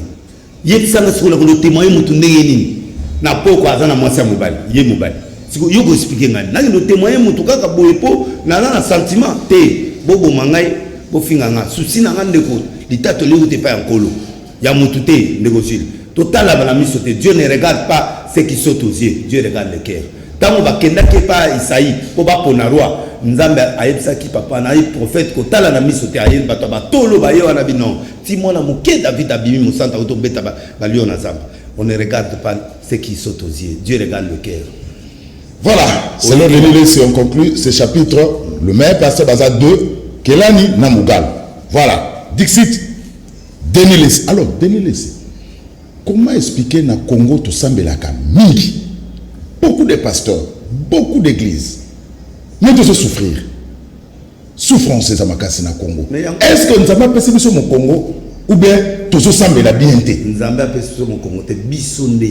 Yeb sanga ce que le témoin mutu ndenge nini. Na poko azana mwasi ya mobali, ye mobali. Ce que yo go expliquer ngani. Na le témoin mutu kaka boyepo, na sentiment te, bobo mangai, bo finganga, souci na ngande ko, litato le te pas en colo. Ya mutu te négocier. Total la mise sauter. Dieu ne regarde pas ceux qui sautent aux yeux. Dieu regarde le cœur. Tant on va kenda ke pas Isaïe, pour ba ponaroi, nzambe ayebsa ki papa na prophète ko tala na mise sauter ayen bato ba tolo ba yo na bino. Ti mona moké David abimi mo santa auto beta ba lion na zamba. On ne regarde pas ceux qui sautent aux yeux. Dieu regarde le cœur. Voilà, c'est l'heure de lire si on conclut ce chapitre. Le meilleur pasteur Baza 2, Kelani Namugal. Voilà, Dixit, Denilis. Alors, Denilis. Comment expliquer na Congo tout ça mingi? Beaucoup de pasteurs, beaucoup d'églises. Nous devons souffrir. souffrance eza makasi na Congo. Mais Est-ce que nous avons passé biso au Congo ou bien tout ça semble la bien té? Nous avons passé biso au Congo te bisonde.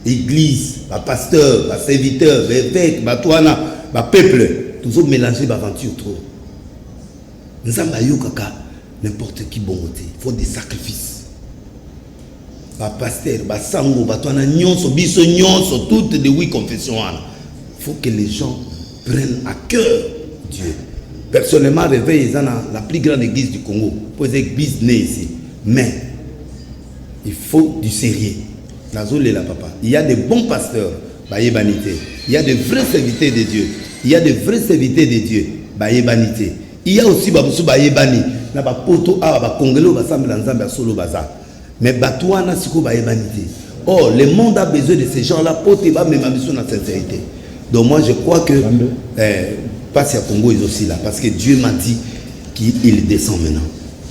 Église, ba pasteur, ba serviteur, ba évêque, ba toana, ba peuple, tout ça mélanger ba aventure trop. Nous avons yo kaka n'importe qui bon côté, il faut des sacrifices. Ba pasteur, ba sango, ba toana nyonso, biso nyonso, toutes les 8 confessions. Il faut que les gens prennent à cœur Dieu. Personnellement, réveil, ils ont la plus grande église du Congo. Pour les business ici. Mais, il faut du sérieux. Il y a des bons pasteurs, il y a de vrais serviteurs de Dieu. Il y a de vrais serviteurs de Dieu. Il y a aussi des bayebani. Na ba poto a ba congolais ba sambe na nzambe solo baza. Mais batouana siko bayebanité. Oh, le monde a besoin de ces gens-là pour te ba même ambition na sincérité. Donc moi je crois que passe à Congo est aussi là parce que Dieu m'a dit qu'il descend maintenant.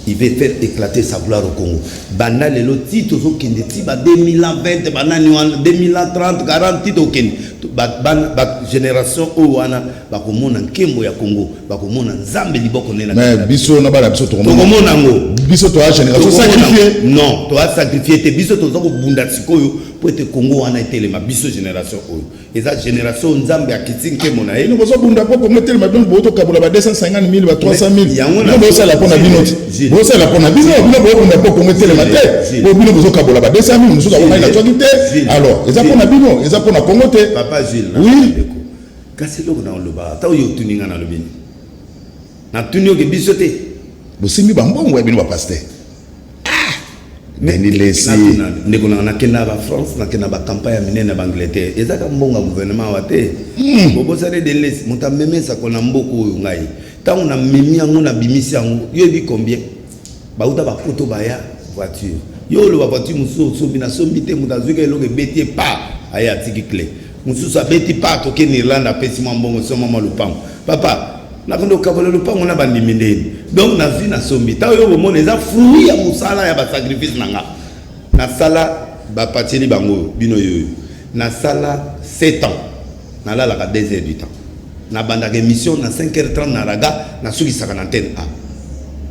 Il va faire éclater sa gloire au Congo. Bana le titre au Kenya, ba 2020, bana 2030, 40 titres au Kenya. Ba génération owana ba komona nkembo ya Congo, ba komona nzambe liboko nena. Mais biso na bala biso to komona ngo. Biso to a génération sacrifié. Non, to a sacrifié te biso to zako bunda sikoyo pour te Congo wana etelema biso génération oyo. Eza génération nzambe akitinke mona e. Nous bozo bunda poko metelema donc boto kabola ba 250 000 ba 300 000. Nous bozo la pona binoti. Bozo la pona binoti. Bino bozo bunda poko metelema te. Bo bino bozo kabola ba 200 000 musuka ko na twaki te. Alors, eza pona bino, eza pona Congo te. Papa Gilles. Oui. Kasi loko na loba. Ta yo tuninga na lobini. Na tunio ke bisote. Bo simbi ba mbongo bino ba pasteur. Beni lesi ndeko na kenda ba France na kenda ba campagne minene ba Angleterre ezaka mbonga gouvernement wate bobo sale de lesi muta memesa ko na mboko oyo ngai tango na mimi yango na bimisi yango yo bi combien ba uta ba poto ba ya voiture yo lo ba voiture muso so bina so mbite muta zuka eloke beti pa aya tiki clé muso sa beti pa to ke Irlande apesi mbongo so mama lupango papa na kondo kabola lupango na bandimi ndeni donc na vie na sombi ta yo bomona eza fruit ya musala ya ba sacrifice nanga na sala ba pateli bango bino yo na sala 7 ans na la 2 heures du temps na banda émission na 5h30 na raga na suki saka na antenne a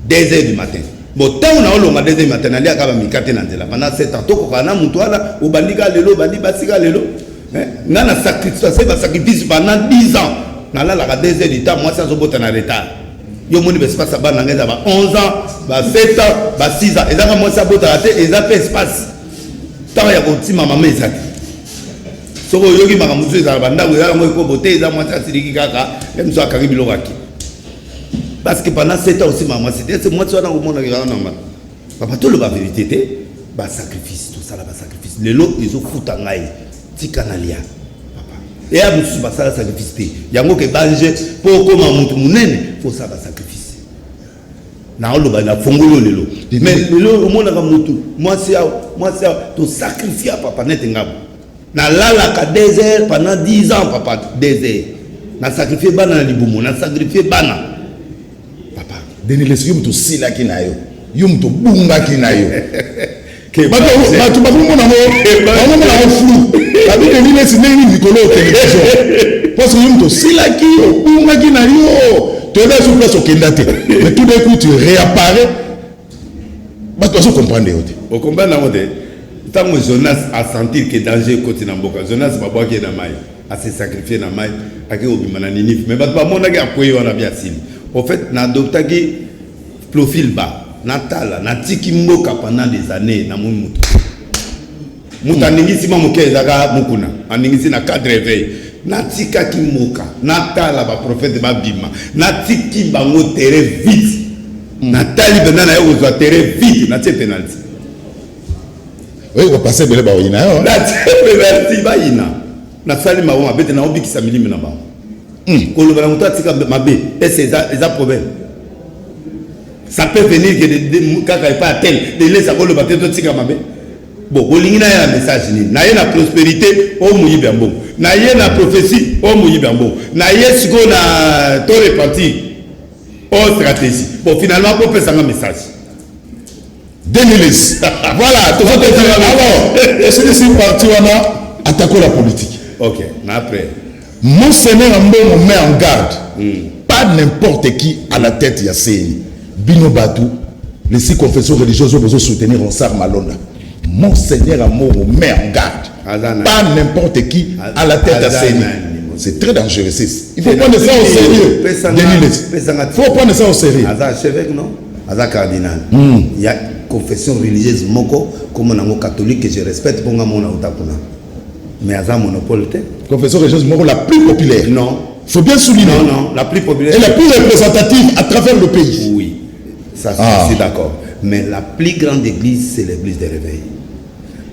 2 heures du matin bon tant na olonga 2 heures du matin na lia ka ba mikate na nzela pendant 7 ans to ko kana mutu ala obandika lelo bandi basika lelo na na sacrifice pendant 10 ans. Na la 2 heures du temps, moi ça se botte en retard. Yo moni espace à ban ngeza ba 11 ans, ba 7 ans, ba 6 ans. Et ça moi ça botte à terre, et ça fait espace. Tant ya ko tima mama ezaki. Soko yoki maka musu za banda ko ya mo ko botte za moi ça siliki kaka, même so akari bilokaki. Parce que pendant 7 ans aussi maman c'était moi ça na ko mona ka na mama. Papa tout le ba vérité ba sacrifice tout ça là ba sacrifice. Le lot ils ont foutu ngai. Tikanalia. Et à vous ça la sacrifice yango ke banje pour comme mutu munene faut ça ba sacrifice na lo ba na fongolo lelo mais lelo omona ka mutu moi c'est to sacrifier papa net ngabo na lala ka 2 heures pendant 10 ans papa 2 heures na sacrifier bana na libumu na sacrifier bana papa deni les yum to sila kinayo yum to bunga kinayo bato bakomona ngo flou abi de nini esi ndenge mikolo télévision parce que yum to silaki obungaki na yo toyeba so place okenda te mais tout d'un coup tu réapparais bato bazo comprendre yo te okomprendre nango te ntango Jonas a sentir que danger ekoti na mboka Jonas babwaki na mai ase sacrifier na mai ake obima na Ninive mais bato bamonaki akwei wana bi asili au fait na adoptaki profil bas natala natiki mboka pendant des années na mutu muta ningisi ma moke ezaka mukuna aningisi na cadre éveil natika ki mboka natala ba prophète ba bima natiki bango terre vite natali bena na yo zo terre vite na tie penalty oui va passer bele ba oyina yo na tie penalty ba ina na sali ma wa bete na obikisa milimi na ba koloba na muta tika mabe c'est ça problème. Ça peut venir que de kaka pas tel de laisser le bateau de tika mabe bon bolingina ya message ni na yena prospérité o muyibe ambo na yena prophétie o muyibe ambo na yesiko na to reparti o stratégie bon finalement pour faire un message Denilis voilà tout ça alors c'est parti on a attaqué la politique OK na après Monseigneur Mbongo met en garde pas pas n'importe qui à la tête ya CENI. Bino Batu, les 6 confessions religieuses ont besoin de soutenir Ronsard Malonda. Monseigneur Amour met en garde. Pas n'importe qui à la tête de CENI. C'est très dangereux. Il faut prendre ça au sérieux. Il faut prendre ça au sérieux. Archevêque, non? Aza cardinal. Il y a confession religieuse moko comme on catholique que je respecte pour moi mon autakuna. Mais Aza monopole. Confession religieuse moko la plus populaire. Non. Il faut bien souligner. Non, la plus populaire. Et la plus représentative à travers le pays. Oui. Ça, je suis d'accord. Mais la plus grande église, c'est l'église des réveils.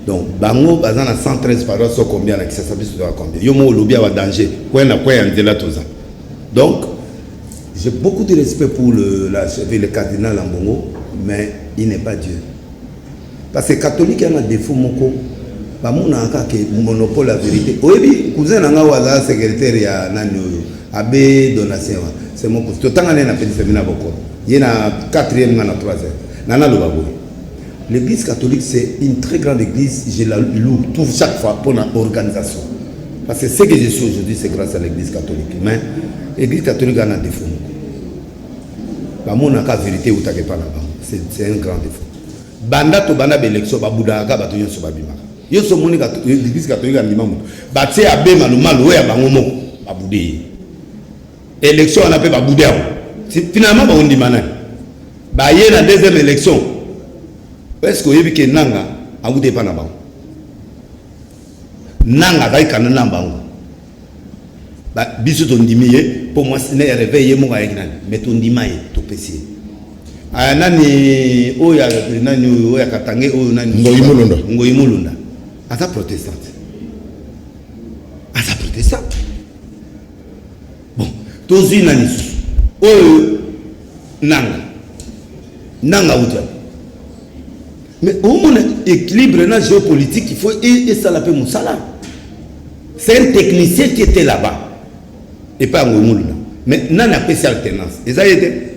Donc, Bango, bazan a 113 paroisses, combien là, qui s'appelle combien? Yomo lobby a danger. Quoi n'a quoi en là tout ça. Donc, j'ai beaucoup de respect pour le cardinal Ambongo, mais il n'est pas Dieu. Parce que catholique il y a un défaut moko. Ba mona aka ke monopole la vérité. Oyebi cousin nanga waza secrétaire ya nani abe donation. C'est mon cousin. Totanga na petit séminaire boko. Il y a 4e na 3e. Nana lo babo. L'église catholique, c'est une très grande église. Je la loue tout chaque fois pour l'organisation. Parce que ce que je suis aujourd'hui, c'est grâce à l'église catholique. Mais l'église catholique a un défaut. C'est un grand défaut. Banda to banda l'élection, Bouddha, Batoyon Sobabima. Yo so moni l'église catholique a dit Baté a bé malumalu, ouais, Bangomo, Baboudé. Élection, on appelle Baboudé. Finalement, on dit Manan. Baye la deuxième élection. Est-ce que vous avez vu Nanga a vous dépend là-bas? Nanga va y aller là-bas. Bisous ton diminué pour moi c'est ne réveiller mon gars mais ton dimaye to pesi. Ah nani oya nani oya katange oya nani ngoyimulunda. Asa protestante. Asa protestante. Bon, tozi nani oyo nanga uta. Mais au moins équilibre géopolitique, il faut et ça l'appelle Moussala. C'est un technicien qui était là-bas. Et pas un Moumoula. Mais n'a pas cette alternance. Et ça y était.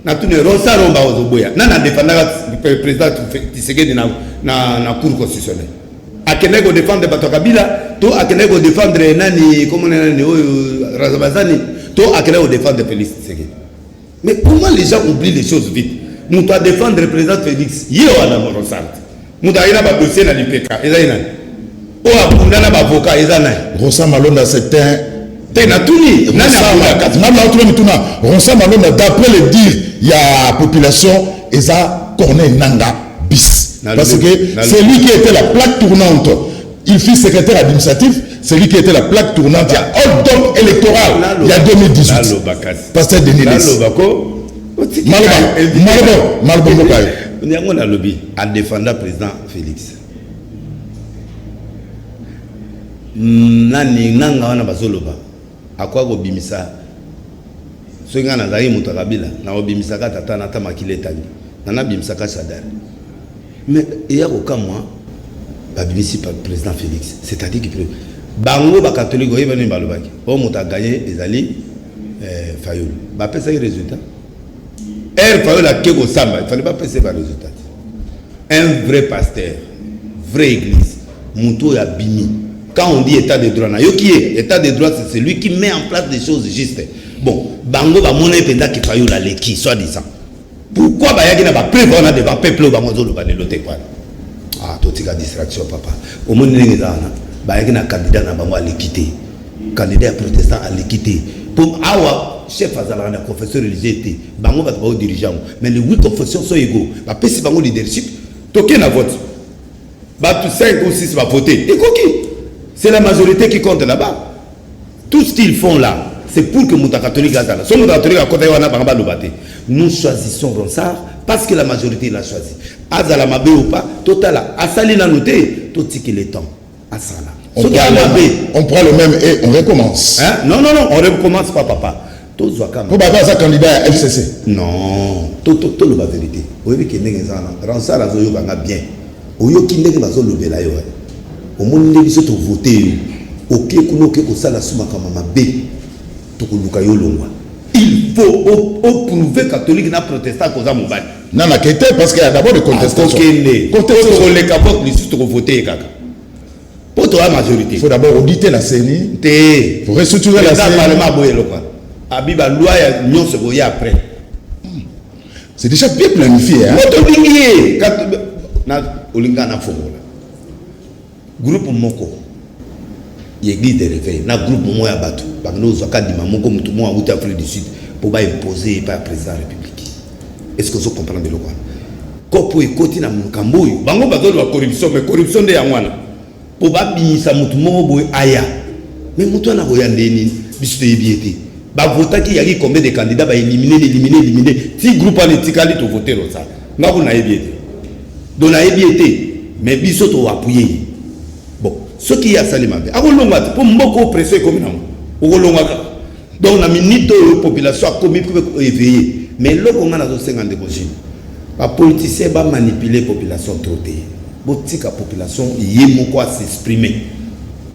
N'a tout le Rosa Romba Ozoboya. N'a défendu le président Tshisekedi dans la cour constitutionnelle. A Kenego défendre Bato Kabila, to a Kenego défendre Nani, comment on Razabazani, to a Kenego défendre Félix Tshisekedi. Mais comment les gens oublient les choses vite? Nous devons défendre le président Félix. Il y a un dossier. Nous devons dossier dans l'IPK. Il y a un avocat. Rosa Malonda, c'est un. Rosa Malonda, d'après le dire, il y a la population, et ça, Corneille Nanga bis. Parce que c'est lui qui était la plaque tournante. Il fut secrétaire administratif, c'est lui qui était la plaque tournante. Il y a un don électoral. Il y a 2018. Pasteur Denis Less. Malbo on a lobby à défendre le président Félix. Nani nanga wana bazoloba akwa ko bimisa so ngana zayi mutakabila na obimisa ka tata na tamakile tani na bimisa ka sadar mais il y a aucun mois babimisi par président Félix c'est-à-dire que bango ba catholique oye bani balobaki o muta gagné ezali Fayoul ba pesa résultat. Il ne fallait pas passer par le résultat. Un vrai pasteur, vraie église, Mouto et Bini. Quand on dit état de droit, état de droit, c'est celui qui met en place des choses justes. Bon, Bango va monnaie penda qui faille la leki, soi-disant. Pourquoi Bayagi n'a pas prévu on a devant peuple au Bangozo le Banelote quoi? Ah, tout est distraction, papa. Au monde n'est pas Bayagi n'a candidat n'a pas l'équité. Candidat protestant à l'équité. Pour avoir chef Azala, la confession religieuse, Bango va être dirigeant. Mais les 8 confessions sont égaux. La PC Bango leadership, toqué na vote. Bah, 5 ou 6 va voter. Et quoi qui? C'est la majorité qui compte là-bas. Tout ce qu'ils font là, c'est pour que Mouta catholique a ça. Si Mouta catholique a côté nous choisissons Ronsard parce que la majorité l'a choisi. Azala Mabé ou pas, total. Asali l'a noté, tout ce qu'il est temps. Asala. On prend le même et on recommence. Hein? Non, on ne recommence pas, papa. Pour un candidat à FCC. Non, tout le la vérité. Vous voyez que les gens, Ronsard a bien. Au lieu qu'il n'ait pas levé là, au monde où ils ont voté, au ça la souma comme ma B, il faut prouver catholique n'a protestant cause à Moubaye. Non, parce qu'il y a d'abord des contestations. Contestation, les capotes, les sont votés, caca. Pour la majorité. Il faut d'abord auditer la CENI. Il faut restructurer la CENI. Abiba loi ya nyon se voyait après. C'est déjà bien planifié. Hein? Groupe Moko. L'église de réveil. Na groupe Moko ya Batu. Bagno Zaka Dima Moko Moutoumou en Afrique du Sud. Pour pas imposer par le président de la République. Est-ce que vous comprenez le quoi? Kopo et Koti na Mukambouy. Bango Bazo de la corruption, mais corruption de Yangwana. Pour pas binisa Moutoumou Boy Aya. Mais Moutouna Boyandeni, Bisute Ebiete. Bah voter qui y a combien de candidats bah éliminer si groupe en étiquette to voter ça nga vous n'avez bien donc n'avez bien mais biso to appuyer bon ce qui y a salima a kolonga pour mboko presser comme non o kolonga donc na minute de population a commis pour éveiller mais le qu'on a dans 50 de congé ba politicien ba manipuler population trop té botika population yemo quoi s'exprimer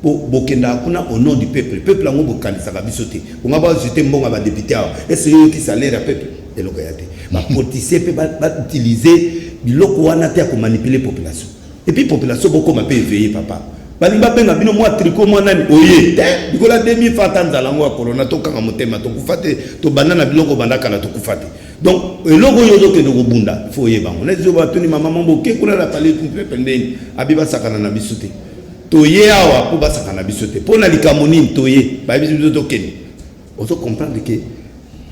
Bokenda kuna au nom du peuple. Le peuple a un bokanisa va bisoter. On va jeter mbonga ba député. Est-ce que qui salaire à peuple et le gayate. Ma politicien peut pas utiliser biloko wana te ko manipuler population. Et puis population beaucoup m'a éveiller papa. Balimba benga bino moi tricot moi nani oye. Bikola 2000 fatanza la ngwa corona to kanga motema to kufate to banana biloko bandaka na to kufate. Donc eloko yozo ke do bunda faut yebango. Na zo ba tuni mama mambo ke kuna la parler tout peuple ndeni abiba sakana na bisoter. Toye awa pour basaka na bisote pour na likamoni toye ba biso to keni on doit comprendre que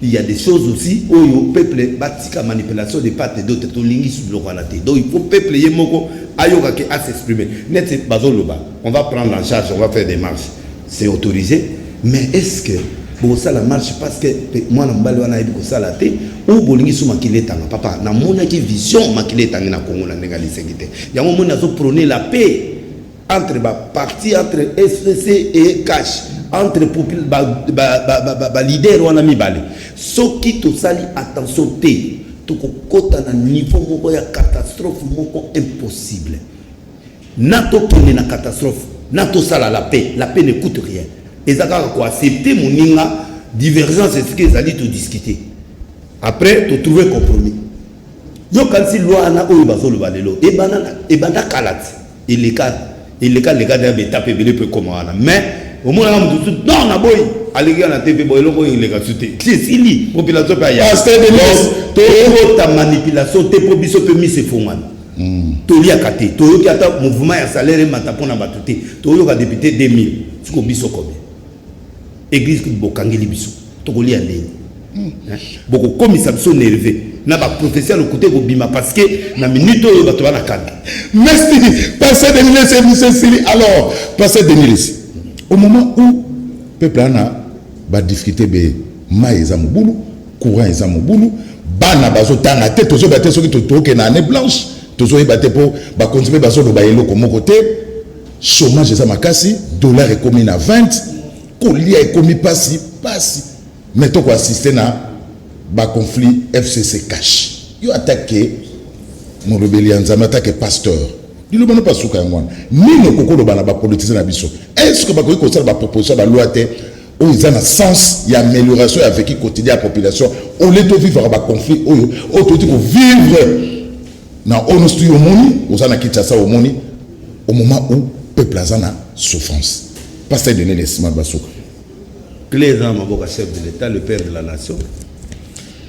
il y a des choses aussi où le peuple batika manipulation de part et d'autre to lingi sur le rwanda donc il faut peuple yemoko ayoka ke à s'exprimer net bazoloba on va prendre en charge on va faire des marches c'est autorisé mais est-ce que bon ça la marche parce que moi na mbali wana yebi ko sala te ou bolingi suma kiletanga papa na mona ki vision makiletanga na Congo na ndenga lisengite yango mona zo prôner la paix entre les partis, entre SPC et Cash, entre les leaders ou les balais. Ce qui te sali attention, tu as un niveau de catastrophe impossible. Nato qui est une catastrophe, Nato sala la paix ne coûte rien. Et ça va accepter mon divergence, c'est ce qu'ils allaient te discuter. Après, tu trouves un compromis. Yo quand si loi na oyo bazolo balelo et banana kalat et les cas d'être tapé peu comme ça mais au moins non na boy allez na TV boy loko les gars sauter c'est ili population pa ya to ta manipulation te probiso pe mi se fongan to li akate to yo ki ata mouvement ya salaire matapona batuté to yo ka député 2000 siko biso comme église ki bokangeli biso to ko li andeni beaucoup comme ça sont nerveux na ba professeur le côté ko bima parce que na minute oyo bato bana kanga merci passer de Denis alors passer de Denis au moment où peuple ana ba difficulté be mai za mobulu courant za mobulu bana bazo tanga te tozo ba te soki to ke na année blanche tozo yebate po ba continuer bazo lo ba yelo comme côté chômage za makasi dollar est commis à 20 colia est commis passi mais toi quoi assister na ba conflit FCC cash yo attaqué mon rébellion nzama attaqué pasteur dilo bana pas suka ngwana nino kokolo bana ba politiser na biso est-ce que ba ko ko sala ba proposition ba loi te o ils ont un sens il y a amélioration avec le quotidien de la population on les doit vivre ba conflit o to dit ko vivre na ono studio moni o sana kitasa o moni au moment où peuple azana souffrance pasteur donner les smart basuka Clézan Maboka, chef de l'État, le père de la nation.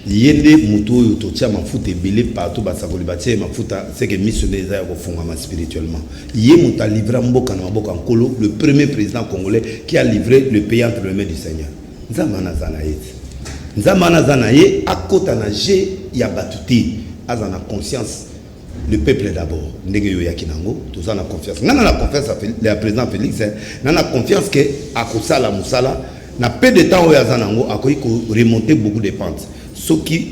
Yende Moutou Yototia Mafoute belé partout, Basakoli Batia Mafuta, c'est que missionnaire au fond spirituellement. Yé Mouta livré Mboka Maboka Nkolo, le premier président congolais qui a livré le pays entre les mains du Seigneur. Nzamana Zanaït. Nzamana Zanaït, à côté de Yabatouti, Azana conscience. Le peuple d'abord, Ndegeyo Yakinango, tous en a confiance. Nous avons la confiance à président Félix, nous avons confiance que à Kosala Moussala, na peu de temps où Yazanango a remonté beaucoup de pentes. Ce qui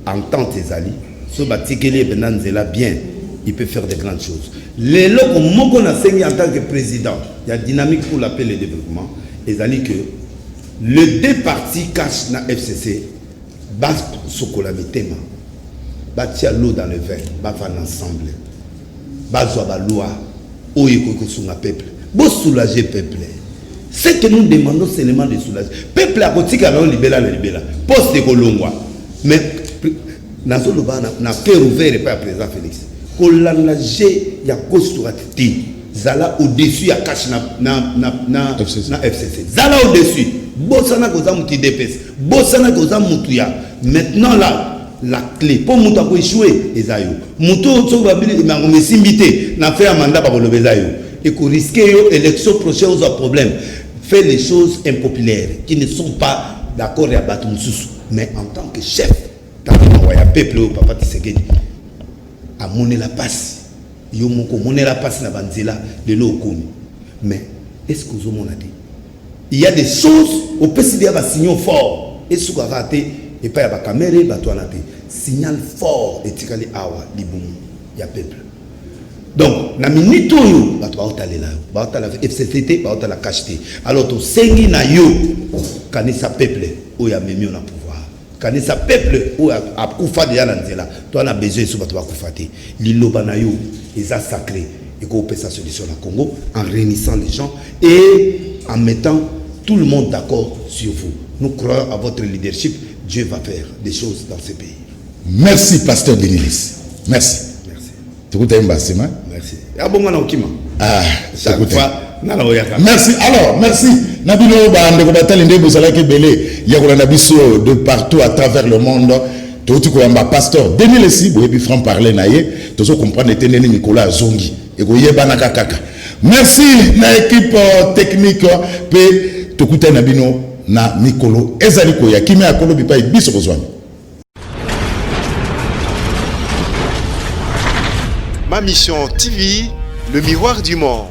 entend tes alliés, ce batikele benanzela bien, il peut faire de grandes choses. Les locaux qu'on a saigné en tant que président, il y a dynamique pour la paix et le développement. Les alliés que le deux partis cachent na FCC, bas sokola metema. Batia l'eau dans le verre, bafan ensemble. Bazwa ba loi, oyeko sunga peuple. Bo soulager peuple. Ce que nous demandons seulement de soulager. Peuple a kotika na libéla na libéla. Poste kolongwa. Mais nazo loba na cœur ouvert par président Félix. Kolangage ya kosturatiti. Zala au-dessus ya cache na FCC. Zala au-dessus. bosana koza mutu DPS, bosana koza mutu ya. Maintenant là, la clé pour mutu ko échouer ezayo. Mutu so babili mangome simbité na fait un mandat ba kolobeza yo. Et qu'on risque yo élection prochaine aux problème. Fait les choses impopulaires qui ne sont pas d'accord à battre mususu, mais en tant que chef, dans le peuple au papa Tshisekedi a monné la passe. Yo moko monné la passe na banzela de l'okomi. Mais est-ce que vous avez dit? Il y a des choses au PCD va signer fort. Et ce qu'on a raté, et pas la caméra, signal fort et tikali awa liboum ya peuple. Donc, na minute yo, ba to aller là, ba to la FCT, ba to la cacheté. Alors to sengi na yo, kanisa peuple o ya memi na pouvoir. Kanisa peuple o a kufa de ya nzela. To na besoin so ba to kufa te. Liloba na yo, eza sacré. Et qu'on peut sa solution au Congo en réunissant les gens et en mettant tout le monde d'accord sur vous. Nous croyons à votre leadership. Dieu va faire des choses dans ce pays. Merci, pasteur Denilis. Merci. Merci. Tu écoutes un bassement? Merci. Ah bon, ah, chaque fois, merci. Alors, merci. Nabino bande ko batalinde bozala ke belé yakolanda biso de partout à travers le monde. Tout koyamba pasteur Denilis boyebi franc parler naye, tozo comprendre eteneni Nicolas Zongi. Merci na équipe technique pe tokuta na bino na mikolo ezaliko ya kimia akolo bipa biso kozwana. Ma mission TV, le miroir du monde.